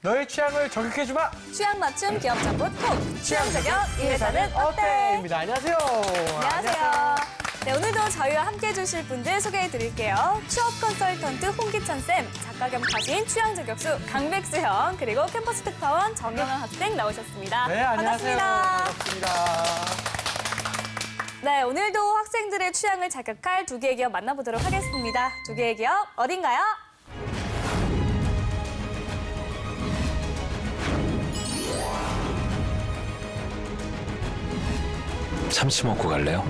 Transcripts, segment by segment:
너의 취향을 저격해주마. 취향 맞춤 기업 정보 톡. 취향 저격 이 회사는 어때? 입니다. 안녕하세요. 안녕하세요. 네, 오늘도 저희와 함께 해주실 분들 소개해드릴게요. 취업 컨설턴트 홍기찬 쌤, 작가 겸 가수인 취향 저격수 강백수 형, 그리고 캠퍼스 특파원 정영환 학생 나오셨습니다. 네, 안녕하세요. 반갑습니다. 반갑습니다. 네, 오늘도 학생들의 취향을 자극할 두 개의 기업 만나보도록 하겠습니다. 두 개의 기업 어딘가요? 참치 먹고 갈래요?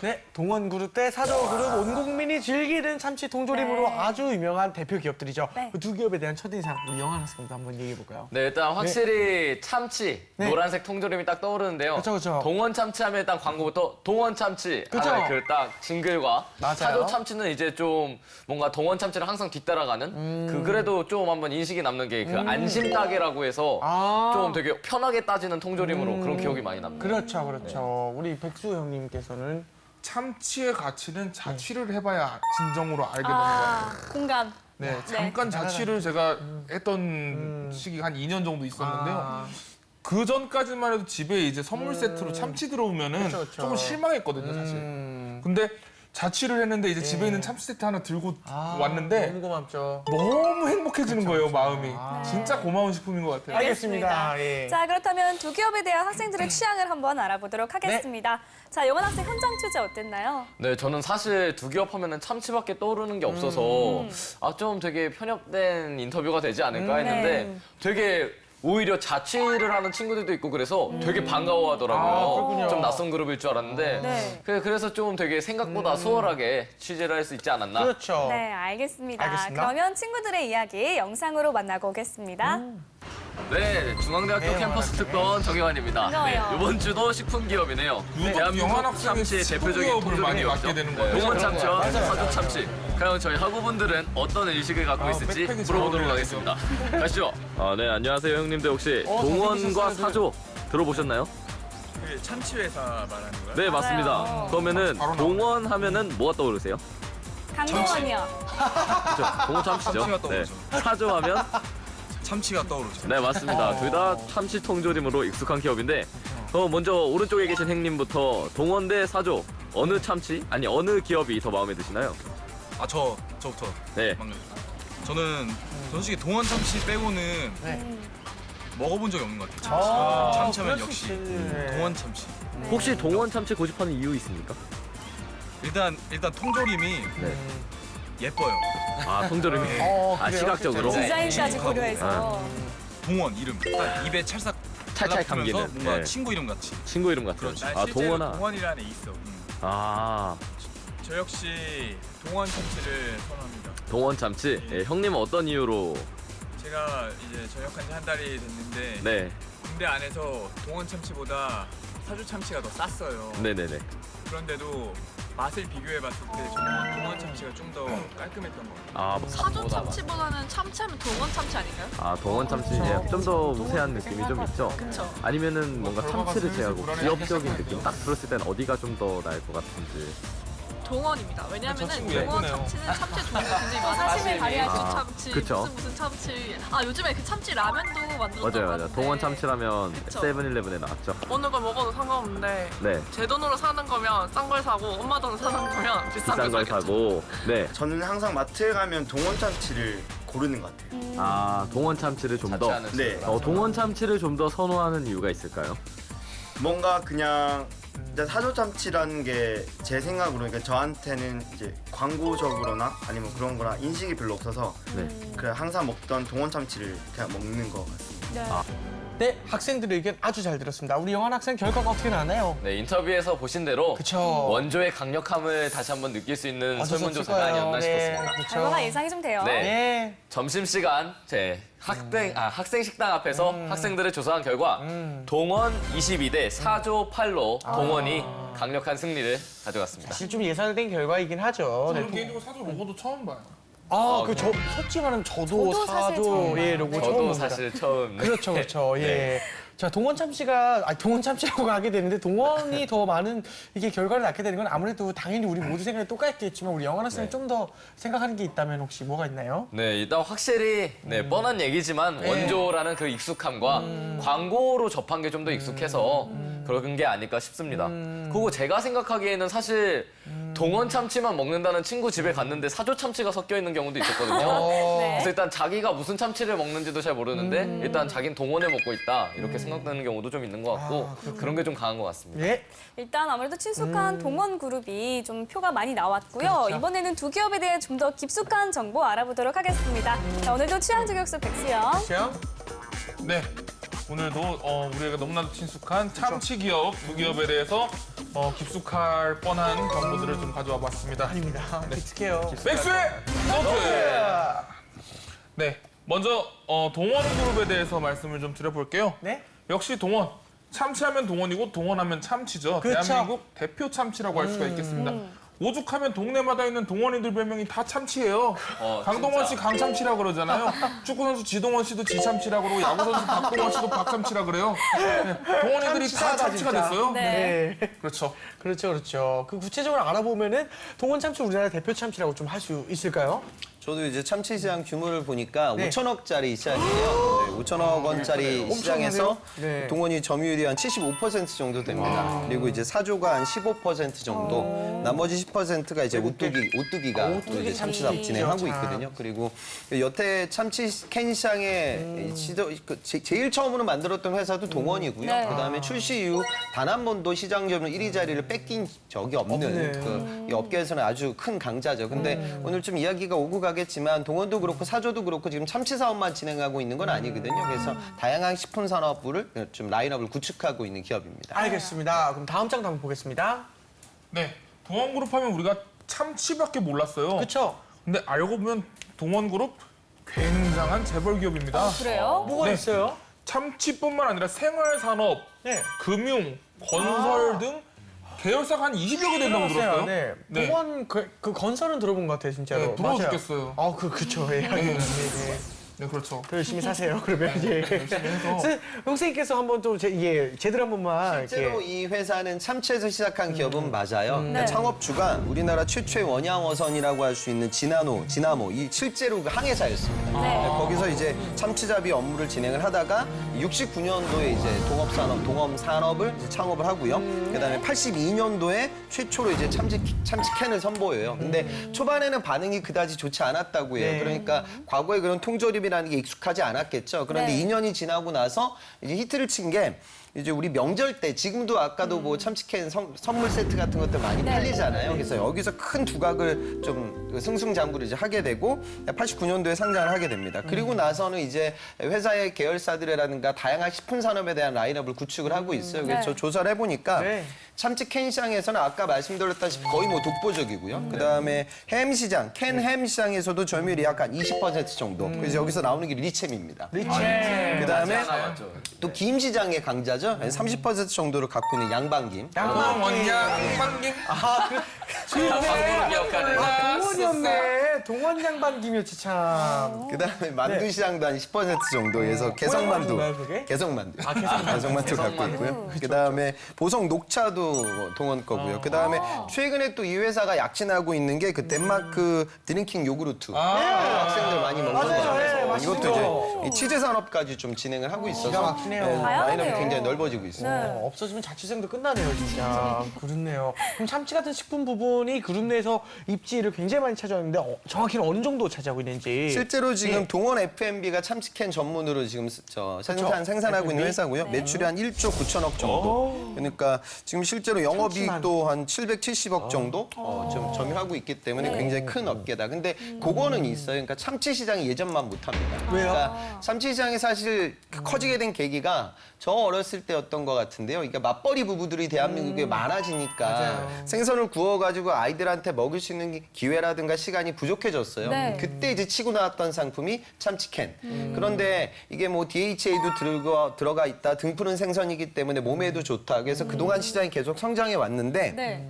네, 동원그룹 대 사저그룹 온 국민이 즐기는 참치 통조림으로 네. 아주 유명한 대표 기업들이죠. 네. 그 두 기업에 대한 첫인상 우리 영환 학생도 한번 얘기해볼까요? 네, 일단 확실히 참치, 네. 노란색 통조림이 딱 떠오르는데요. 그쵸, 그쵸. 동원 참치 하면 일단 광고부터 동원 참치 그쵸. 하는 그 딱 징글과 맞아요. 사조 참치는 이제 좀 뭔가 동원 참치를 항상 뒤따라가는 그 그래도 좀 한번 인식이 남는 게 그 안심 따개라고 해서 아. 좀 되게 편하게 따지는 통조림으로 그런 기억이 많이 납니다. 그렇죠, 그렇죠. 우리 백수 형님께서는 참치의 가치는 자취를 해봐야 진정으로 알게 되는 거예요. 공감. 네, 잠깐 자취를 제가 했던 시기가 한 2년 정도 있었는데요. 아. 그 전까지만 해도 집에 이제 선물 세트로 참치 들어오면은 그쵸, 그쵸. 조금 실망했거든요, 사실. 근데 자취를 했는데 이제 집에 있는 참치 세트 하나 들고 왔는데 너무 고맙죠. 너무 행복해지는 거예요, 마음이. 아. 진짜 고마운 식품인 것 같아요. 알겠습니다. 예. 자, 그렇다면 두 기업에 대한 학생들의 취향을 한번 알아보도록 하겠습니다. 자, 영원 학생 현장 취재 어땠나요? 네, 저는 사실 두 기업 하면은 참치밖에 떠오르는 게 없어서 좀 되게 편협된 인터뷰가 되지 않을까 했는데 네. 되게 오히려 자취를 하는 친구들도 있고 그래서 되게 반가워하더라고요. 아, 그렇군요. 좀 낯선 그룹일 줄 알았는데 네. 그래서 좀 되게 생각보다 수월하게 취재를 할 수 있지 않았나. 그렇죠. 네, 알겠습니다. 알겠습니다. 그러면 친구들의 이야기 영상으로 만나고 오겠습니다. 네, 중앙대학교 네, 캠퍼스 영환 특파원 정영환입니다. 반가워요. 이번 주도 식품 기업이네요. 유독 영환 학생이 참치의 식품 대표적인 기업을 많이 통조림이었죠. 맡게 되는 거예요. 동원 그런 참치와 거예요. 맞아요, 사조 맞아요. 참치. 과연 저희 학우분들은 어떤 의식을 갖고 있을지 백팩이 잘 물어보도록 어울리네요. 하겠습니다. 가시죠. 네, 안녕하세요 형님들. 혹시 동원과 잘생기셨어요, 사조 들어보셨나요? 그 참치 회사 말하는 거야? 네, 맞습니다. 맞아요. 그러면은 바로 나오네. 동원 하면은 뭐가 떠오르세요? 강동원이요. 그렇죠. 동원 참치죠. 참치가 네. 떠오르죠. 사조 하면 참치가 떠오르죠. 네, 맞습니다. 둘 다 참치 통조림으로 익숙한 기업인데 먼저 오른쪽에 계신 행님부터 동원 대 사조 어느 참치? 아니 어느 기업이 더 마음에 드시나요? 저부터. 네. 막내. 저는 솔직히 동원 참치 빼고는 네. 먹어본 적이 없는 것 같아요. 참치하면 그럴 수 역시 있지. 네. 동원 참치. 혹시 동원 참치 고집하는 이유 있습니까? 일단 통조림이 네. 예뻐요. 아, 통조림이. 그래요? 시각적으로. 실제로? 디자인까지 고려해서. 동원 이름. 딱 입에 찰싹 찰찰 달라붙으면서 감기는. 뭔가 네. 친구 이름 같이. 친구 이름 같아요. 그렇죠. 아, 동원아. 동원이라는 애 있어. 아, 저 역시 동원 참치를 선호합니다. 동원 참치. 예, 형님은 어떤 이유로? 제가 이제 전역한 지 한 달이 됐는데 네. 군대 안에서 동원 참치보다 사주 참치가 더 쌌어요. 네네네. 그런데도 맛을 비교해봤을 때 저는 동원 참치가 좀 더 깔끔했던 것 같아요. 아, 사조 참치보다는 참치하면 동원 참치 아닌가요? 아, 동원 참치 좀 더 우세한 느낌이 좀 있죠? 그쵸. 아니면은 뭔가 참치를 제하고 불안해하시는 기업적인 것 느낌 딱 들었을 땐 어디가 좀 더 나을 것 같은지. 동원입니다. 왜냐하면 친구 동원 예쁘네요. 참치는 참치 종류가 굉장히 많아요. 사심을 발휘할 수 무슨 있죠. 참치, 그쵸. 무슨 참치. 아 요즘에 그 참치 라면도 만들었다고 맞아요. 하는데 동원 참치라면 그쵸. 세븐일레븐에 나왔죠. 어느 걸 먹어도 상관없는데 네. 제 돈으로 사는 거면 싼 걸 사고 엄마 돈 사는 거면 비싼 비싼 걸 사겠죠. 사고. 네. 저는 항상 마트에 가면 동원 참치를 고르는 것 같아요. 아, 동원 참치를 좀 더. 자취하는 네. 친구라. 동원 참치를 좀 더 선호하는 이유가 있을까요? 뭔가 그냥 이제 사조 참치라는 게 제 생각으로 그러니까 저한테는 이제 광고적으로나 아니면 그런 거나 인식이 별로 없어서 네. 그냥 항상 먹던 동원 참치를 그냥 먹는 것 같습니다. 네. 네, 학생들의 의견 아주 잘 들었습니다. 우리 영환 학생 결과가 어떻게 나나요? 네, 인터뷰에서 보신 대로 그쵸. 원조의 강력함을 다시 한번 느낄 수 있는 어쩔 수 설문조사가 없을 거예요. 아니었나 네, 싶었습니다. 그쵸. 결과가 예상이 좀 돼요. 네. 네. 점심시간 제 학생 식당 앞에서 학생들을 조사한 결과 동원 22대 4조 8로 동원이 강력한 승리를 가져갔습니다. 사실 좀 예상된 결과이긴 하죠. 네. 저는 개인적으로 사조 로고도 처음 봐요. 솔직히 말하면 저도 저도 사실 사조 처음 예, 로고 처음 저도 봅니다. 사실 처음 그렇죠, 그렇죠. 예. 자, 동원 참치가, 동원 참치라고 하게 되는데, 동원이 더 많은 이게 결과를 낳게 되는 건 아무래도 당연히 우리 모두 생각이 똑같겠지만, 우리 영환 학생이 좀 더 생각하는 게 있다면 혹시 뭐가 있나요? 네, 일단 확실히 뻔한 얘기지만 원조라는 그 익숙함과 광고로 접한 게 좀 더 익숙해서 그런 게 아닐까 싶습니다. 그리고 제가 생각하기에는 사실 동원 참치만 먹는다는 친구 집에 갔는데 사조 참치가 섞여 있는 경우도 있었거든요. 네. 그래서 일단 자기가 무슨 참치를 먹는지도 잘 모르는데 일단 자긴 동원을 먹고 있다 이렇게 생각되는 경우도 좀 있는 것 같고 그런 게 좀 강한 것 같습니다. 예. 일단 아무래도 친숙한 동원 그룹이 좀 표가 많이 나왔고요. 그렇죠. 이번에는 두 기업에 대해 좀 더 깊숙한 정보 알아보도록 하겠습니다. 자, 오늘도 취향 저격수 백수영. 시영? 네. 오늘도 우리에게 너무나도 친숙한 참치 기업 두 기업에 대해서 깊숙할 뻔한 정보들을 좀 가져와 봤습니다. 아닙니다. 익숙해요. 백수의 노트! 네. 먼저 동원 그룹에 대해서 말씀을 좀 드려볼게요. 네? 역시 동원. 참치하면 동원이고 동원하면 참치죠. 그렇죠. 대한민국 대표 참치라고 할 수가 있겠습니다. 오죽하면 동네마다 있는 동원이들 별명이 다 참치예요. 강동원 씨 진짜. 강참치라고 그러잖아요. 축구 선수 지동원 씨도 지참치라고 그러고 야구 선수 박동원 씨도 박참치라 그래요. 네. 동원이들이 다 참치사다, 참치가 진짜. 됐어요. 네. 그렇죠. 그렇죠, 그렇죠. 그 구체적으로 알아보면은 동원 참치 우리나라 대표 참치라고 좀 할 수 있을까요? 저도 이제 참치 시장 규모를 보니까 네. 5천억짜리 시장이에요. 네, 5천억 원짜리 시장에서 엄청나네요. 네. 동원이 점유율이 한 75% 정도 됩니다. 그리고 이제 사조가 한 15% 정도, 나머지 10%가 이제 오뚜기가 또 이제 참치 사업 진행하고 있거든요. 그리고 여태 참치 캔 시장에 제일 처음으로 만들었던 회사도 동원이고요. 네. 그다음에 출시 이후 단 한 번도 시장 점유 1위 자리를 뺏긴 적이 없는 이 업계에서는 아주 큰 강자죠. 근데 오늘 좀 이야기가 오고 가겠지만 동원도 그렇고 사조도 그렇고 지금 참치 사업만 진행하고 있는 건 아니거든요. 그래서 다양한 식품 산업부를 좀 라인업을 구축하고 있는 기업입니다. 알겠습니다. 그럼 다음 장도 한번 보겠습니다. 네. 동원 그룹 하면 우리가 참치밖에 몰랐어요. 그렇죠? 근데 알고 보면 동원 그룹 굉장한 재벌 기업입니다. 그래요? 뭐가 네. 있어요? 참치뿐만 아니라 생활산업, 네. 금융, 건설 등 계열사가 한 20여 개 된다고 들었어요. 네. 네. 동원 그 건설은 들어본 것 같아요, 진짜로. 네, 부러워 맞아요. 죽겠어요. 그렇죠. 예. 네, 그렇죠. 열심히 사세요. 그러면 이제 형생님께서 한번 또 제대로 한 번만 실제로 이렇게. 이 회사는 참치에서 시작한 기업은 맞아요. 그러니까 네. 창업주가 우리나라 최초의 원양어선이라고 할 수 있는 진나모 이 실제로 그 항해사였습니다. 네. 거기서 이제 참치잡이 업무를 진행을 하다가 69년도에 이제 동업산업을 이제 창업을 하고요. 그다음에 82년도에 최초로 이제 참치 캔을 선보여요. 근데 초반에는 반응이 그다지 좋지 않았다고 해요. 네. 그러니까 과거에 그런 통조림이라는 게 익숙하지 않았겠죠. 그런데 네. 2년이 지나고 나서 이제 히트를 친 게 이제 우리 명절 때 지금도 아까도 뭐 참치캔 선물 세트 같은 것들 많이 네. 팔리잖아요. 그래서 여기서 큰 두각을 좀 승승장구를 이제 하게 되고 89년도에 상장을 하게 됩니다. 그리고 나서는 이제 회사의 계열사들이라든가 다양한 식품 산업에 대한 라인업을 구축을 하고 있어요. 그래서 네. 조사를 해보니까 네. 참치 캔 시장에서는 아까 말씀드렸다시피 거의 뭐 독보적이고요. 그다음에 햄 시장, 캔 햄 시장에서도 점유율이 약간 20% 정도. 그래서 여기서 나오는 게 리챔입니다. 그다음에 맞죠. 또 김 시장의 강자죠. 30% 정도를 갖고 있는 양반김. 동원 원양만김. 광고로 기억하는. 동원이었네. 동원 양반 김이었지 참. 그다음에 만두 시장도 한 10% 정도에서 개성만두. 뭐예요, 그게? 개성만두. 개성만두를 갖고 있고요. 그다음에 보성 녹차도 동원 거고요. 그다음에 최근에 또 이 회사가 약진하고 있는 게 그 덴마크 드링킹 요구르트. 학생들 많이 먹는 맞아요. 예, 거. 맛있는 이것도 거. 이제 이 치즈 산업까지 좀 진행을 하고 있어서 기가 막히네요. 라인업이 다양하네요. 굉장히 넓어지고 있습니다. 없어지면 자취생도 끝나네요, 진짜. 그렇네요. 그럼 참치 같은 식품 부분이 그룹 내에서 입지를 굉장히 많이 차지하는데 정확히는 어느 정도 차지하고 있는지. 실제로 지금 예. 동원 F&B가 참치캔 전문으로 지금 생산하고 있는 F&B? 회사고요. 매출이 한 1조 9천억 정도. 그러니까 지금 실제로 영업이익도 한 770억 정도 좀 점유하고 있기 때문에 굉장히 큰 업계다. 근데 그거는 있어요. 그러니까 참치 시장이 예전만 못합니다. 있습니다. 왜요? 그러니까 참치 시장이 사실 커지게 된 계기가 저 어렸을 때였던 것 같은데요. 그러니까 맞벌이 부부들이 대한민국에 많아지니까 생선을 구워가지고 아이들한테 먹을 수 있는 기회라든가 시간이 부족해졌어요. 네. 그때 이제 치고 나왔던 상품이 참치캔. 그런데 이게 뭐 DHA도 들어가 있다, 등푸른 생선이기 때문에 몸에도 좋다. 그래서 그동안 시장이 계속 성장해 왔는데 네.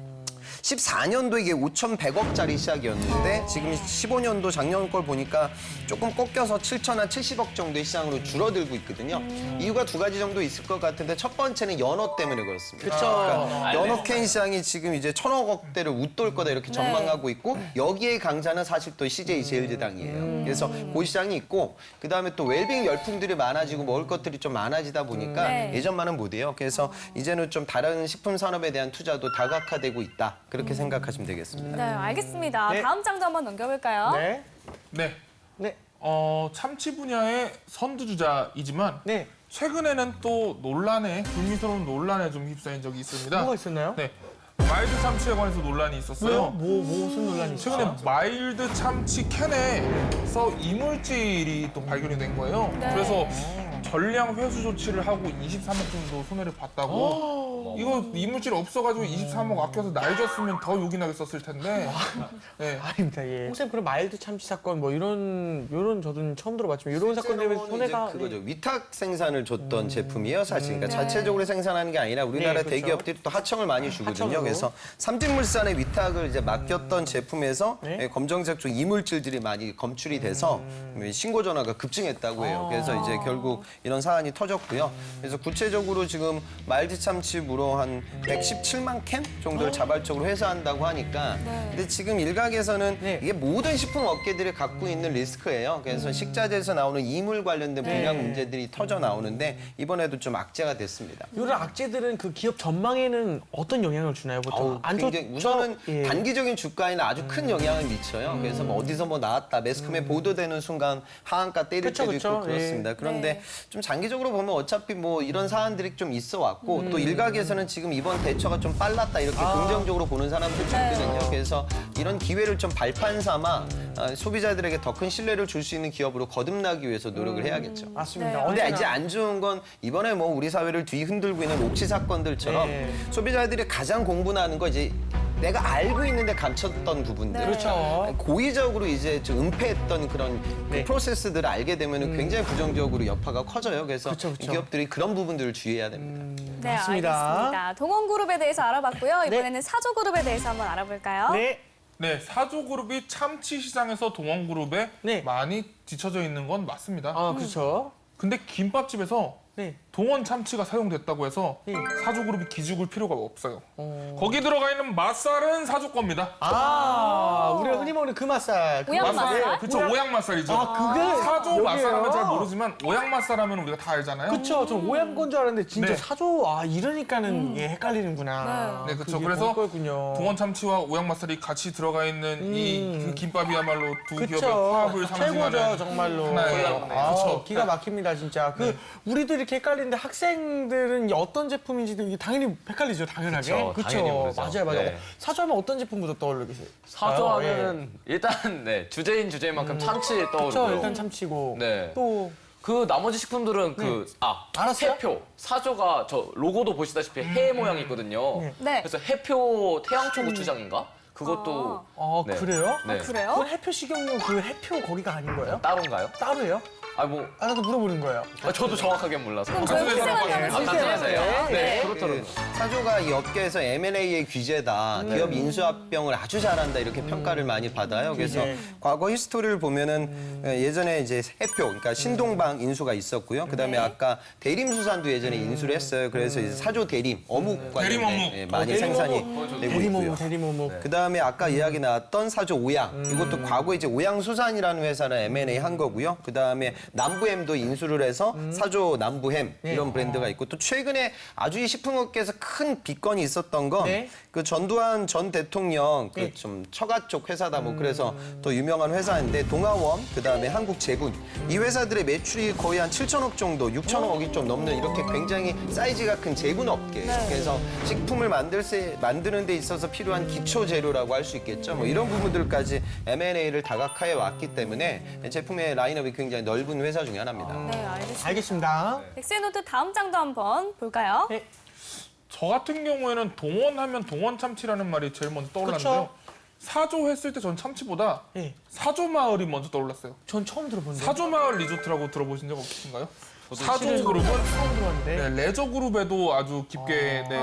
14년도 이게 5,100억짜리 시작이었는데 지금 15년도 작년 걸 보니까 조금 꺾여서 7,070억 정도의 시장으로 줄어들고 있거든요. 이유가 두 가지 정도 있을 것 같은데 첫 번째는 연어 때문에 그렇습니다. 그쵸. 그러니까 연어 캔 시장이 지금 이제 1,000억대를 웃돌 거다 이렇게 전망하고 있고 여기에 강자는 사실 또 CJ 제일제당이에요. 그래서 그 시장이 있고 그다음에 또 웰빙 열풍들이 많아지고 먹을 것들이 좀 많아지다 보니까 네. 예전만은 못해요. 그래서 이제는 좀 다른 식품 산업에 대한 투자도 다각화되고 있다. 그렇게 생각하시면 되겠습니다. 네, 알겠습니다. 네. 다음 장도 한번 넘겨볼까요? 네. 네. 네. 참치 분야의 선두주자이지만 네. 최근에는 또 논란에 불미스러운 논란에 좀 휩싸인 적이 있습니다. 뭐가 있었나요? 네. 마일드 참치에 관해서 논란이 있었어요. 왜요? 무슨 논란이 있어요? 최근에 마일드 참치 캔에서 이물질이 또 발견이 된 거예요. 네. 그래서 전량 회수 조치를 하고 23억 정도 손해를 봤다고. 이거 이물질 없어가지고 23억 아껴서 날 줬으면 더 욕이 나겠었을 텐데. 네. 아닙니다. 예. 선생님 그런 마일드 참치 사건 뭐 이런 저도 처음 들어봤지만 이런 사건 때문에 손해가 이제 그거죠. 위탁 생산을 줬던 제품이에요, 사실. 그러니까 네. 자체적으로 생산하는 게 아니라 우리나라 네, 그렇죠. 대기업들이 또 하청을 많이 주거든요. 하청으로. 그래서 삼진물산의 위탁을 이제 맡겼던 제품에서 네. 검정색 이물질들이 많이 검출이 돼서 신고 전화가 급증했다고 해요. 그래서 이제 결국 이런 사안이 터졌고요. 그래서 구체적으로 지금 마일드 참치무로 한 117만 캔 정도를 자발적으로 회수한다고 하니까 근데 지금 일각에서는 네. 이게 모든 식품 업계들이 갖고 있는 리스크예요. 그래서 식자재에서 나오는 이물 관련된 불량 문제들이 터져 나오는데 이번에도 좀 악재가 됐습니다. 이런 악재들은 그 기업 전망에는 어떤 영향을 주나요? 보통 안 굉장히 좋죠? 우선은 예. 단기적인 주가에는 아주 큰 영향을 미쳐요. 그래서 뭐 어디서 뭐 나왔다, 매스컴에 보도되는 순간 하한가 때릴 그쵸, 때도 그쵸. 있고 그렇습니다. 그런데 네. 좀 장기적으로 보면 어차피 뭐 이런 사안들이 좀 있어 왔고 또 일각에서는 지금 이번 대처가 좀 빨랐다 이렇게 긍정적으로 보는 사람들도 있거든요. 그래서 이런 기회를 좀 발판 삼아 소비자들에게 더 큰 신뢰를 줄 수 있는 기업으로 거듭나기 위해서 노력을 해야겠죠. 맞습니다. 네. 근데 언제나 이제 안 좋은 건 이번에 뭐 우리 사회를 뒤흔들고 있는 옥시 사건들처럼 네. 소비자들이 가장 공분하는 거 이제 내가 알고 있는데 감췄던 부분들. 그렇죠. 고의적으로 이제 좀 은폐했던 그런 네. 프로세스들을 알게 되면 굉장히 부정적으로 여파가 커져요. 그래서 그쵸, 그쵸. 이 기업들이 그런 부분들을 주의해야 됩니다. 네, 맞습니다. 알겠습니다. 동원그룹에 대해서 알아봤고요. 이번에는 사조그룹에 대해서 한번 알아볼까요? 네. 네, 사조그룹이 참치 시장에서 동원그룹에 네. 많이 뒤처져 있는 건 맞습니다. 아, 그렇죠. 근데 김밥집에서 네. 동원 참치가 사용됐다고 해서 네. 사조그룹이 기죽을 필요가 없어요. 거기 들어가 있는 맛살은 사조 겁니다. 우리가 흔히 먹는 그 맛살. 그 오양 맛살? 그쵸, 오양 맛살이죠. 그게 사조 여기예요. 맛살하면 잘 모르지만 오양 맛살하면 우리가 다 알잖아요. 그쵸. 전 오양 건 줄 알았는데 진짜 네. 사조 이러니까는 이게 헷갈리는구나. 네, 그쵸. 그게 그래서 거였군요. 동원 참치와 오양 맛살이 같이 들어가 있는 이 그 김밥이야말로 두 그쵸. 기업의 화합을 상징하는 최고죠, 정말로. 하나의 그쵸. 기가 막힙니다, 진짜. 우리도 이렇게 헷갈리는데 학생들은 어떤 제품인지도 이게 당연히 헷갈리죠, 당연하게. 그쵸, 당연히 모르죠. 맞아요. 네. 사조하면 어떤 제품부터 떠오르세요? 사조하면은 일단 네, 주제인만큼 참치 떠오르고요. 그렇죠, 일단 참치고. 네. 또 그 나머지 식품들은 알았어요? 해표 사조가 저 로고도 보시다시피 해 모양이 있거든요. 네. 네. 그래서 해표 태양초 고추장인가? 그것도 네. 그래요? 네. 그래요? 그건 해표 식용유 그 해표 거기가 아닌 거예요? 따로인가요? 따로예요? 뭐 나도 물어보는 거예요. 저도 정확하게 몰라서. 그럼 저희 희생한다면 단순해서요. 네, 그렇더라고요. 사조가 이 업계에서 M&A의 귀재다, 기업 인수합병을 아주 잘한다 이렇게 평가를 많이 받아요. 그래서 과거 히스토리를 보면은 예전에 이제 해표, 그러니까 신동방 인수가 있었고요. 그다음에 아까 대림수산도 예전에 인수를 했어요. 그래서 이제 사조 대림, 어묵 대림 어묵. 관련된 많이 생산이 되고 있고요. 대리모모. 그다음에 아까 이야기 나왔던 사조 오양, 이것도 과거 이제 오양수산이라는 회사를 M&A 한 거고요. 그다음에 남부햄도 인수를 해서 사조 남부햄 이런 브랜드가 있고 또 최근에 아주 이 식품업계에서 큰 비건이 있었던 건 그 전두환 전 대통령 그 좀 처가 쪽 회사다 뭐 그래서 더 유명한 회사인데 동아원 그다음에 한국제군 이 회사들의 매출이 거의 한 7천억 정도, 6천억이 좀 넘는 이렇게 굉장히 사이즈가 큰 제군 업계예요. 그래서 식품을 만드는 데 있어서 필요한 기초 재료라 정도라고 할 수 있겠죠. 뭐 이런 부분들까지 M&A를 다각화해 왔기 때문에 제품의 라인업이 굉장히 넓은 회사 중에 하나입니다. 네, 알겠습니다. 알겠습니다. 백스노트 다음 장도 한번 볼까요? 네. 저 같은 경우에는 동원하면 동원 참치라는 말이 제일 먼저 떠올랐는데요. 사조 했을 때 전 참치보다 예. 사조 마을이 먼저 떠올랐어요. 전 처음 들어보는데. 사조 마을 리조트라고 들어보신 적 없으신가요? 사조 실은 그룹은 처음 들어봤는데. 네, 레저 그룹에도 아주 깊게 네,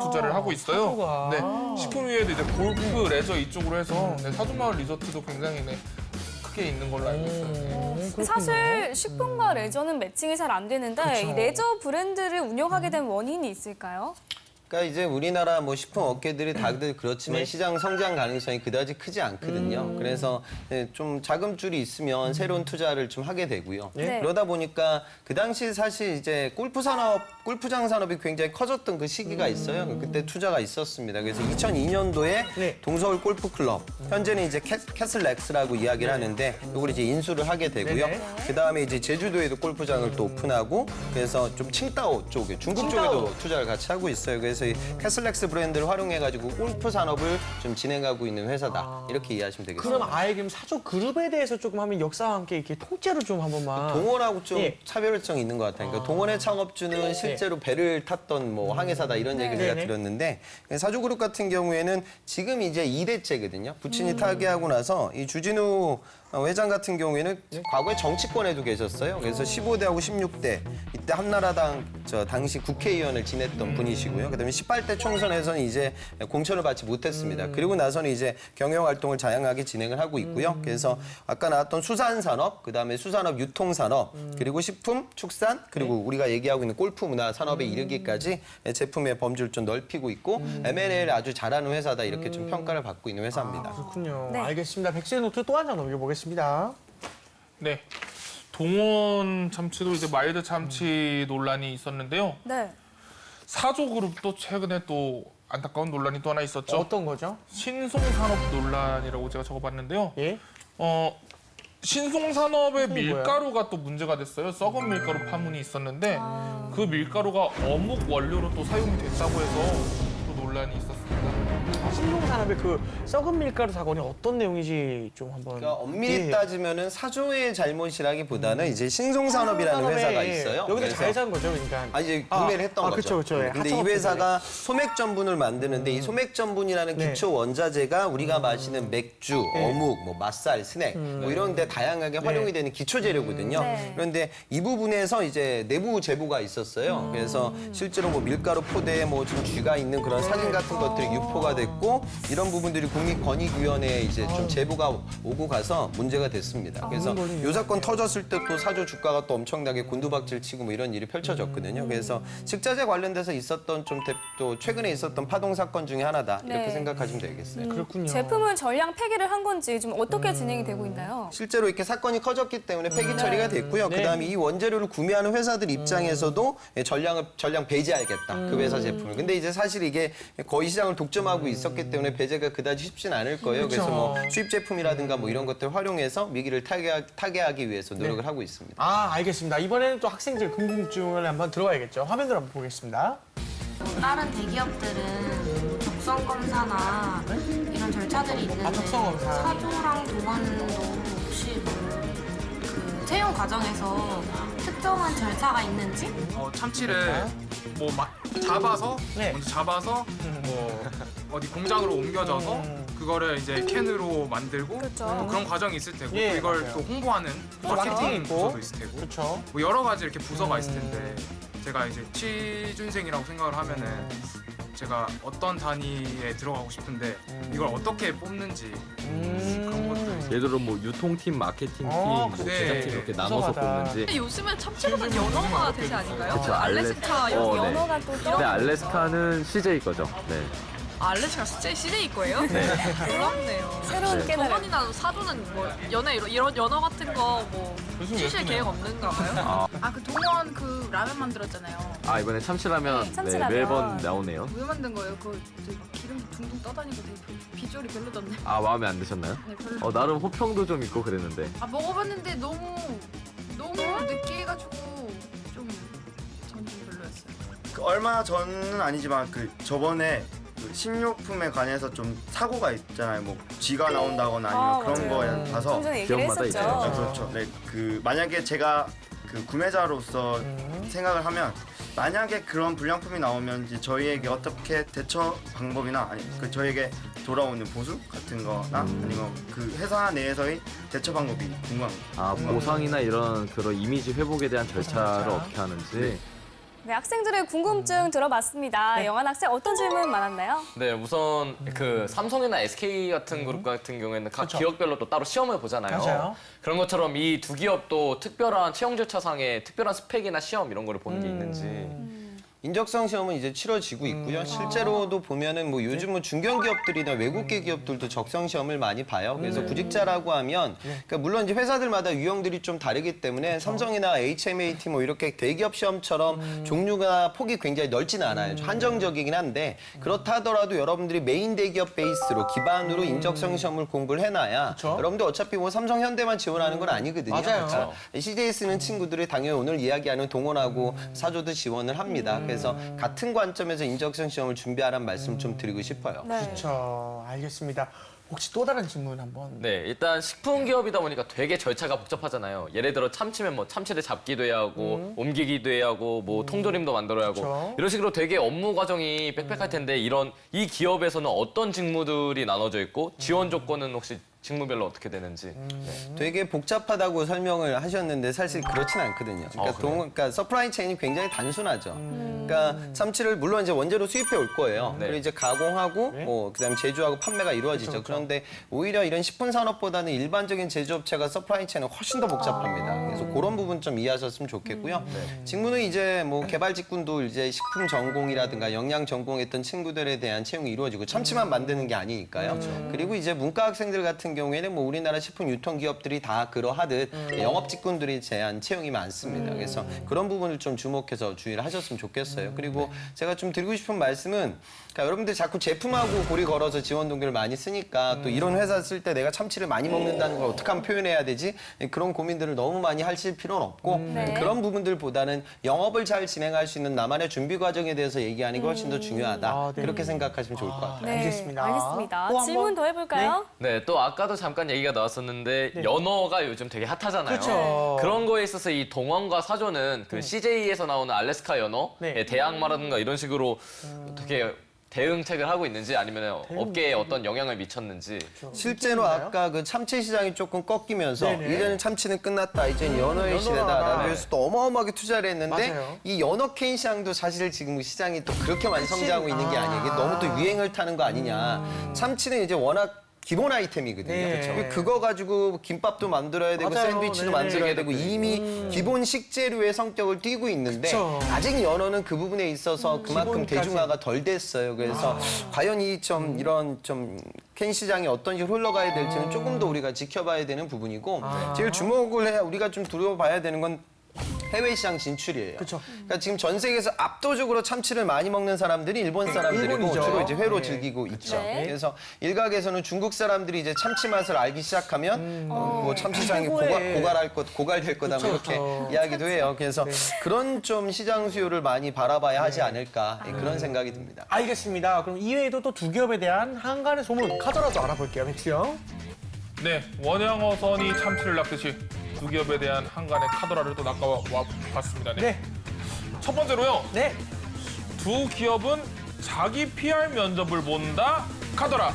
투자를 하고 있어요. 사조가. 네, 식품 위에도 이제 골프, 레저 이쪽으로 해서 네, 사조 마을 리조트도 굉장히 네, 크게 있는 걸로 알고 있어요. 사실 식품과 레저는 매칭이 잘 안 되는데 이 레저 브랜드를 운영하게 된 원인이 있을까요? 그러니까 이제 우리나라 뭐 식품 업계들이 다들 그렇지만 시장 성장 가능성이 그다지 크지 않거든요. 그래서 좀 자금줄이 있으면 새로운 투자를 좀 하게 되고요. 네. 그러다 보니까 그 당시 사실 이제 골프장 산업이 굉장히 커졌던 그 시기가 있어요. 그때 투자가 있었습니다. 그래서 2002년도에 네. 동서울 골프클럽, 현재는 이제 캐슬렉스라고 이야기를 하는데 이걸 이제 인수를 하게 되고요. 네네. 그다음에 이제 제주도에도 골프장을 또 오픈하고 그래서 좀 칭다오 쪽에 중국 쪽에도 투자를 같이 하고 있어요. 그래서 이 캐슬렉스 브랜드를 활용해가지고 골프 산업을 좀 진행하고 있는 회사다. 이렇게 이해하시면 되겠습니다. 그럼 아예 그럼 사조 그룹에 대해서 조금 하면 역사와 함께 이렇게 통째로 좀 한 번만. 동원하고 좀 예. 차별성이 있는 것 같아요. 그러니까 동원의 창업주는 실제로 배를 탔던 뭐 항해사다 이런 얘기를 제가 네네. 들었는데 사조그룹 같은 경우에는 지금 이제 2대째거든요. 부친이 타계하고 나서 이 주진우 회장 같은 경우에는 과거에 정치권에도 계셨어요. 그래서 15대하고 16대 이때 한나라당 당시 국회의원을 지냈던 분이시고요. 그다음에 18대 총선에서는 이제 공천을 받지 못했습니다. 그리고 나서는 이제 경영 활동을 다양하게 진행을 하고 있고요. 그래서 아까 나왔던 수산산업, 그다음에 수산업 유통산업, 그리고 식품, 축산, 그리고 우리가 얘기하고 있는 골프 문화 산업에 이르기까지 제품의 범주를 좀 넓히고 있고 M&A를 아주 잘하는 회사다 이렇게 좀 평가를 받고 있는 회사입니다. 그렇군요. 네. 알겠습니다. 백스의 노트 또 한 장 넘겨보겠습니다. 네, 동원 참치도 이제 마일드 참치 논란이 있었는데요. 네. 사조 그룹도 최근에 또 안타까운 논란이 또 하나 있었죠. 어떤 거죠? 신송산업 논란이라고 제가 적어봤는데요. 예. 신송산업의 그게 뭐야? 밀가루가 또 문제가 됐어요. 썩은 밀가루 파문이 있었는데 그 밀가루가 어묵 원료로 또 사용이 됐다고 해서 또 논란이 있었습니다. 신동산업의 그 썩은 밀가루 사건이 어떤 내용인지 좀 한번. 그러니까 엄밀히 예. 따지면은 사조의 잘못이라기보다는 이제 신송산업이라는 산업에 회사가 있어요. 여기서 그래서 잘 산 거죠, 그러니까. 이제 구매를 했던 거죠. 그렇죠, 그렇죠. 예, 근데 이 하청업체 회사가 소맥 전분을 만드는데 이 소맥 전분이라는 네. 기초 원자재가 우리가 마시는 맥주, 네. 어묵, 뭐 맛살, 스낵 뭐 이런 데 다양하게 활용이 되는 기초 재료거든요. 네. 그런데 이 부분에서 이제 내부 제보가 있었어요. 그래서 실제로 뭐 밀가루 포대에 뭐 좀 쥐가 있는 그런 사진 같은 것들이 유포가 됐고 이런 부분들이 국립권익위원회에 이제 좀 제보가 오고 가서 문제가 됐습니다. 그래서 이 사건 터졌을 때 또 사조 주가가 또 엄청나게 곤두박질 치고 뭐 이런 일이 펼쳐졌거든요. 그래서 식자재 관련돼서 있었던 또 최근에 있었던 파동 사건 중에 하나다 이렇게 네. 생각하시면 되겠어요. 그렇군요. 제품은 전량 폐기를 한 건지 좀 어떻게 진행이 되고 있나요? 실제로 이렇게 사건이 커졌기 때문에 폐기 처리가 됐고요. 네. 그다음에 이 원재료를 구매하는 회사들 입장에서도 전량 배제하겠다. 그 회사 제품을. 근데 이제 사실 이게 거의 시장을 독점하고 있었기 때문에 배제가 그다지 쉽진 않을 거예요. 그래서 뭐 수입 제품이라든가 뭐 이런 것들 활용해서 위기를 타개하기 위해서 노력을 하고 있습니다. 알겠습니다. 이번에는 또 학생들 궁금증을 한번 들어봐야겠죠. 화면으로 한번 보겠습니다. 다른 대기업들은 적성 검사나 이런 절차들이 있는데 적성 검사. 사조랑 동원도 혹시 그 채용 과정에서 특정한 절차가 있는지? 참치를 뭐 막 잡아서 네. 먼저 잡아서 뭐 어디 공장으로 옮겨져서 그거를 이제 캔으로 만들고 그렇죠. 뭐 그런 과정이 있을 테고 예, 또 이걸 맞아요. 또 홍보하는 마케팅 마케팅 있고. 부서도 있을 테고 그렇죠. 뭐 여러 가지 이렇게 부서가 있을 텐데 제가 이제 취준생이라고 생각을 하면은 제가 어떤 단위에 들어가고 싶은데 이걸 어떻게 뽑는지 그런 것들 예를 들어 뭐 유통팀, 마케팅팀, 뭐 네. 제작팀 이렇게 나눠서 무서워하다. 뽑는지. 근데 요즘엔 참치보다 연어가 대세 아닌가요? 그쵸, 알래스카 네. 연어. 연어가 또 근데 떠오르는 알래스카는 CJ 거죠. 네. 알래스카 CJ 거예요? 네. 놀랍네요. 새로운 깨달음. 동원이나 사조는 뭐 이런 연어 같은 거 뭐 출시할 계획 없는가 봐요? 그 동원 그 라면 만들었잖아요. 아 이번에 참치라면 네, 참치라면. 매번 나오네요. 왜 만든 거예요? 그 기름 둥둥 떠다니고 되게 비주얼이 별로던데. 아 마음에 안 드셨나요? 네, 별로. 나름 호평도 좀 있고 그랬는데. 먹어봤는데 너무 느끼해가지고 전 좀 별로였어요. 얼마 전은 아니지만 저번에 그 식료품에 관해서 좀 사고가 있잖아요. 뭐 쥐가 나온다거나 아니면 그런 맞아요. 거에 봐서 좀 전에 얘기를 기업마다 했었죠. 있죠. 네, 그렇죠. 네, 그 만약에 제가 그 구매자로서 생각을 하면 만약에 그런 불량품이 나오면 이제 저희에게 어떻게 대처 방법이나 아니 그 저희에게 돌아오는 보수 같은 거나 아니면 그 회사 내에서의 대처 방법이 궁금합니다. 아, 보상이나 이런 그런 이미지 회복에 대한 절차를 어떻게 하는지. 네, 학생들의 궁금증 들어봤습니다. 네. 영환 학생 어떤 질문 많았나요? 네, 우선 그 삼성이나 SK 같은 그룹 같은 경우에는 각 그쵸. 기업별로 또 따로 시험을 보잖아요. 맞아요. 그런 것처럼 이 두 기업도 특별한 채용 절차상의 특별한 스펙이나 시험 이런 거를 보는 게 있는지. 인적성 시험은 이제 치러지고 있고요. 실제로도 보면은 뭐 요즘 뭐 중견기업들이나 외국계 기업들도 적성 시험을 많이 봐요. 그래서 구직자라고 하면 그러니까 물론 이제 회사들마다 유형들이 좀 다르기 때문에 삼성이나 HMAT 뭐 이렇게 대기업 시험처럼 종류가 폭이 굉장히 넓진 않아요. 한정적이긴 한데 그렇다 하더라도 여러분들이 메인 대기업 베이스로 기반으로 인적성 시험을 공부를 해놔야 그쵸. 여러분들 어차피 뭐 삼성 현대만 지원하는 건 아니거든요. 맞아요. 그러니까 CJ 쓰는 친구들이 당연히 오늘 이야기하는 동원하고 사조도 지원을 합니다. 그래서 같은 관점에서 인적성 시험을 준비하라는 말씀 좀 드리고 싶어요. 네. 그렇죠. 알겠습니다. 혹시 또 다른 질문 한번. 네, 일단 식품 기업이다 보니까 되게 절차가 복잡하잖아요. 예를 들어 참치면 뭐 참치를 잡기도 해야 하고 옮기기도 해야 하고 뭐 통조림도 만들어야 하고 그쵸. 이런 식으로 되게 업무 과정이 빽빽할 텐데 이 기업에서는 어떤 직무들이 나눠져 있고 지원 조건은 혹시 직무별로 어떻게 되는지. 되게 복잡하다고 설명을 하셨는데 사실 그렇진 않거든요. 그러니까, 그래요? 그러니까 서프라이 체인이 굉장히 단순하죠. 그러니까 참치를 물론 이제 원재료 수입해 올 거예요. 네. 그리고 이제 가공하고 뭐 그다음에 제조하고 판매가 이루어지죠. 그런데 오히려 이런 식품 산업보다는 일반적인 제조업체가 서프라이 체인은 훨씬 더 복잡합니다. 그래서 그런 부분 좀 이해하셨으면 좋겠고요. 직무는 이제 뭐 개발 직군도 이제 식품 전공이라든가 영양 전공했던 친구들에 대한 채용이 이루어지고 참치만 만드는 게 아니니까요. 그리고 이제 문과 학생들 같은 경우에는 뭐 우리나라 식품 유통 기업들이 다 그러하듯 영업 직군들이 제한 채용이 많습니다. 그래서 그런 부분을 좀 주목해서 주의를 하셨으면 좋겠어요. 그리고 제가 좀 드리고 싶은 말씀은 그러니까 여러분들 자꾸 제품하고 고리 걸어서 지원 동기를 많이 쓰니까 또 이런 회사 쓸 때 내가 참치를 많이 먹는다는 걸 어떻게 하면 표현해야 되지? 그런 고민들을 너무 많이 하실 필요는 없고 네. 그런 부분들보다는 영업을 잘 진행할 수 있는 나만의 준비 과정에 대해서 얘기하는 게 훨씬 더 중요하다. 아, 네. 그렇게 생각하시면 좋을 것 같아요. 네, 알겠습니다. 알겠습니다. 또 질문 한번. 더 해볼까요? 네, 또 아까도 잠깐 얘기가 나왔었는데 연어가 요즘 되게 핫하잖아요. 그쵸. 그런 거에 있어서 이 동원과 사조는 그 CJ에서 나오는 알래스카 연어의 네. 대항마라든가 이런 식으로 어떻게 대응책을 하고 있는지 아니면 업계에 어떤 영향을 미쳤는지. 실제로 아까 그 참치 시장이 조금 꺾이면서 네네. 이제는 참치는 끝났다. 이제는 연어의 시대다라고 해서 또 어마어마하게 투자를 했는데 맞아요. 이 연어 캔 시장도 사실 지금 시장이 또 그렇게 많이 성장하고 있는 게 아니에요. 이게 너무 또 유행을 타는 거 아니냐. 참치는 이제 워낙 기본 아이템이거든요. 네. 그거 가지고 김밥도 만들어야 되고 맞아요. 샌드위치도 네네. 만들어야 되고 이미 기본 식재료의 성격을 띠고 있는데 그쵸. 아직 연어는 그 부분에 있어서 그만큼 기본까지. 대중화가 덜 됐어요. 그래서 과연 이 좀 이런 좀 캔 시장이 어떤 식으로 흘러가야 될지는 조금 더 우리가 지켜봐야 되는 부분이고 제일 주목을 해야 우리가 좀 두려워봐야 되는 건 해외 시장 진출이에요. 그쵸. 그러니까 지금 전 세계에서 압도적으로 참치를 많이 먹는 사람들이 일본 사람들이고 일본이죠. 주로 이제 회로 네. 즐기고 있죠. 네. 그래서 일각에서는 중국 사람들이 이제 참치 맛을 알기 시작하면 뭐 참치 시장이 최고의- 고갈될 거다 뭐 이렇게 그쵸. 이야기도 해요. 그래서 그런 좀 시장 수요를 많이 바라봐야 하지 않을까 그런 생각이 듭니다. 알겠습니다. 그럼 이외에도 또 두 기업에 대한 한간의 소문 카더라도 알아볼게요. 맥스 형. 네, 원양어선이 참치를 낚듯이 두 기업에 대한 한간의 카더라를 또 낚아와 봤습니다. 네. 네. 첫 번째로요. 네. 두 기업은 자기 PR 면접을 본다. 카더라.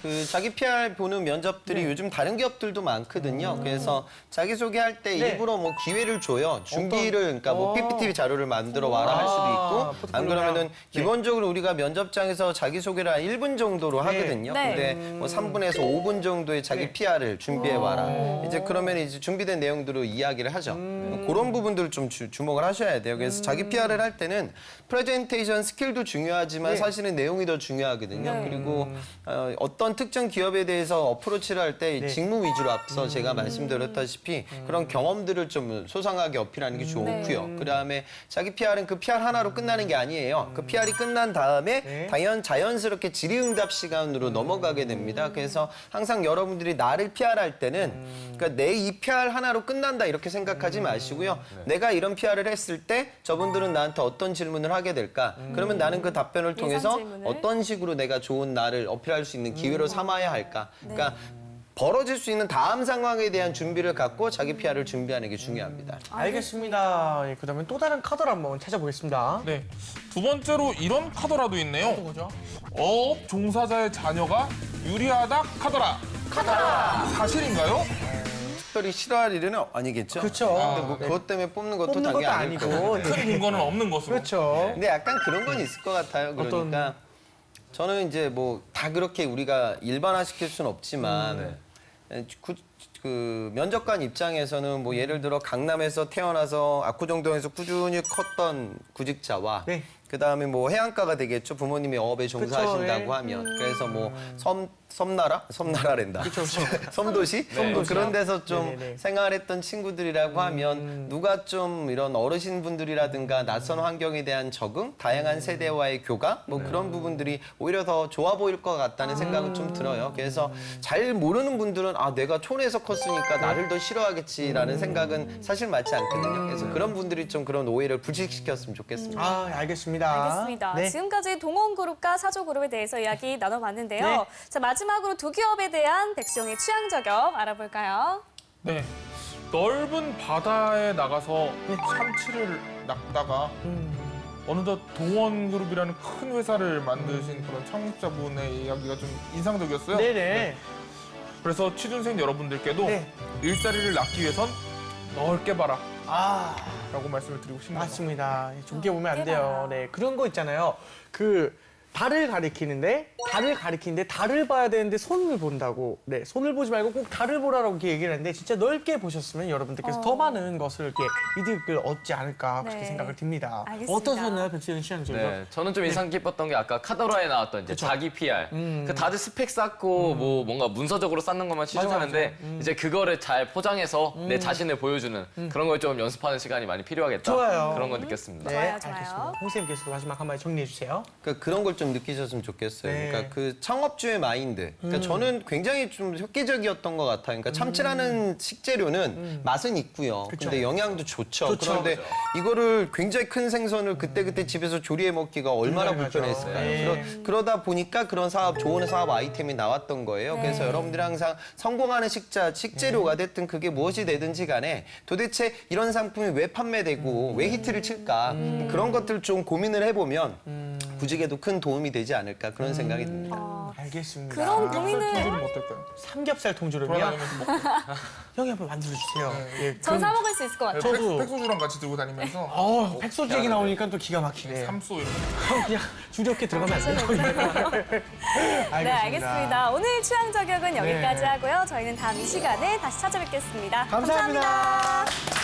그 자기 PR 보는 면접들이 네. 요즘 다른 기업들도 많거든요. 그래서 자기소개할 때 네. 일부러 뭐 기회를 줘요. 준비를 그러니까 뭐 PPT 자료를 만들어 와라 할 수도 있고 안 포트폴리오랑. 그러면은 네. 기본적으로 우리가 면접장에서 자기소개를 한 1분 정도로 하거든요. 네. 근데 뭐 3분에서 5분 정도의 자기 네. PR을 준비해 와라. 이제 그러면 이제 준비된 내용들로 이야기를 하죠. 그런 부분들 좀 주목을 하셔야 돼요. 그래서 자기 PR을 할 때는 프레젠테이션 스킬도 중요하지만 네. 사실은 내용이 더 중요하거든요. 네. 그리고 어떤 특정 기업에 대해서 어프로치를 할 때 네. 직무 위주로 앞서 제가 말씀드렸다시피 그런 경험들을 좀 소상하게 어필하는 게 좋고요. 그다음에 자기 PR은 그 PR 하나로 끝나는 게 아니에요. 그 PR이 끝난 다음에 네. 자연스럽게 질의응답 시간으로 넘어가게 됩니다. 그래서 항상 여러분들이 나를 PR할 때는 그러니까 내 이 PR 하나로 끝난다 이렇게 생각하지 마시고요. 내가 이런 PR을 했을 때 저분들은 나한테 어떤 질문을 하게 될까? 그러면 나는 그 답변을 통해서 질문을. 어떤 식으로 내가 좋은 나를 어필할 수 있는 기회로 삼아야 할까? 그러니까 벌어질 수 있는 다음 상황에 대한 준비를 갖고 자기 PR을 준비하는 게 중요합니다. 알겠습니다. 예, 그다음에 또 다른 카드를 한번 찾아보겠습니다. 네. 두 번째로 이런 카더라도 있네요. 뭐죠? 어업 종사자의 자녀가 유리하다 카더라. 사실인가요? 특별히 싫어할 일은 아니겠죠? 그렇죠. 근데 뭐 그것 때문에 뽑는 것도 뽑는 당연히 것도 아닐 아니고. 거고. 큰 근거는 없는 것으로. 그렇죠. 근데 약간 그런 건 있을 것 같아요. 그러니까 저는 이제 뭐 다 그렇게 우리가 일반화시킬 수는 없지만 그 면접관 입장에서는 뭐 예를 들어 강남에서 태어나서 압구정동에서 꾸준히 컸던 구직자와 네. 그다음에 뭐 해안가가 되겠죠. 부모님이 어업에 종사하신다고 그쵸, 예. 하면. 그래서 뭐 섬나라랜다. 섬도시? 뭐 그런 데서 좀 네네네. 생활했던 친구들이라고 하면 누가 좀 이런 어르신분들이라든가 낯선 환경에 대한 적응, 다양한 세대와의 교감 뭐 그런 부분들이 오히려 더 좋아 보일 것 같다는 생각은 좀 들어요. 그래서 잘 모르는 분들은 아 내가 촌에서 컸으니까 나를 더 싫어하겠지라는 생각은 사실 맞지 않거든요. 그래서 그런 분들이 좀 그런 오해를 불식시켰으면 좋겠습니다. 아, 알겠습니다. 알겠습니다. 네. 지금까지 동원그룹과 사조그룹에 대해서 이야기 나눠봤는데요. 네. 자, 마지막으로 두 기업에 대한 백수영의 취향 저격 알아볼까요? 네. 넓은 바다에 나가서 참치를 낚다가 어느덧 동원그룹이라는 큰 회사를 만드신 그런 창업자분의 이야기가 좀 인상적이었어요. 네네. 그래서 취준생 여러분들께도 네. 일자리를 낳기 위해선 넓게 봐라 아, 라고 말씀을 드리고 싶네요. 맞습니다. 좁게 보면 안 돼요. 깨봐라. 네, 그런 거 있잖아요. 달을 가리키는데 달을 봐야 되는데 손을 본다고. 네, 손을 보지 말고 꼭 달을 보라고 이렇게 얘기를 하는데 진짜 넓게 보셨으면 여러분들께서 더 많은 것을 이렇게 이득을 얻지 않을까 그렇게 네. 생각을 듭니다. 알겠습니다. 어떠셨나요, 백수영 씨는 저희가? 네, 저는 좀 인상 깊었던 게 아까 카더라에 나왔던 이제 자기 PR. 그 다들 스펙 쌓고 뭐 뭔가 문서적으로 쌓는 것만 치중하는데 이제 그거를 잘 포장해서 내 자신을 보여주는 그런 걸 좀 연습하는 시간이 많이 필요하겠다. 좋아요. 그런 걸 느꼈습니다. 네, 좋아요, 좋아요. 알겠습니다. 홍쌤께서도 마지막 한마디 정리해 주세요. 그러니까 그런 걸 좀 느끼셨으면 좋겠어요. 네. 그러니까 그 창업주의 마인드. 그러니까 저는 굉장히 좀 획기적이었던 것 같아요. 그러니까 참치라는 식재료는 맛은 있고요. 근데 영양도 좋죠. 그런데 이거를 굉장히 큰 생선을 그때그때 집에서 조리해 먹기가 얼마나 불가능하죠. 불편했을까요? 네. 그러다 보니까 그런 좋은 사업 아이템이 나왔던 거예요. 그래서 여러분들이 항상 성공하는 식재료가 됐든 그게 무엇이 되든지 간에 도대체 이런 상품이 왜 판매되고 왜 히트를 칠까 그런 것들 좀 고민을 해보면 구직에도 큰 도움이 되지 않을까 그런 생각이 듭니다. 알겠습니다. 그런 고민을 통조림 어떨까요? 삼겹살 통조림이요? 돌아다니면서 먹고. 형이 한번 만들어주세요. 예, 전 사 먹을 수 있을 것 같아요. 저도. 팩소주랑 같이 들고 다니면서 백소주 얘기 나오니까 또 기가 막히네. 삼소 이런 거. 형 그냥 주렵게 들어가면 안 돼요? 네, 알겠습니다. 오늘 취향 저격은 여기까지 네. 하고요. 저희는 다음 이 시간에 다시 찾아뵙겠습니다. 감사합니다. 감사합니다.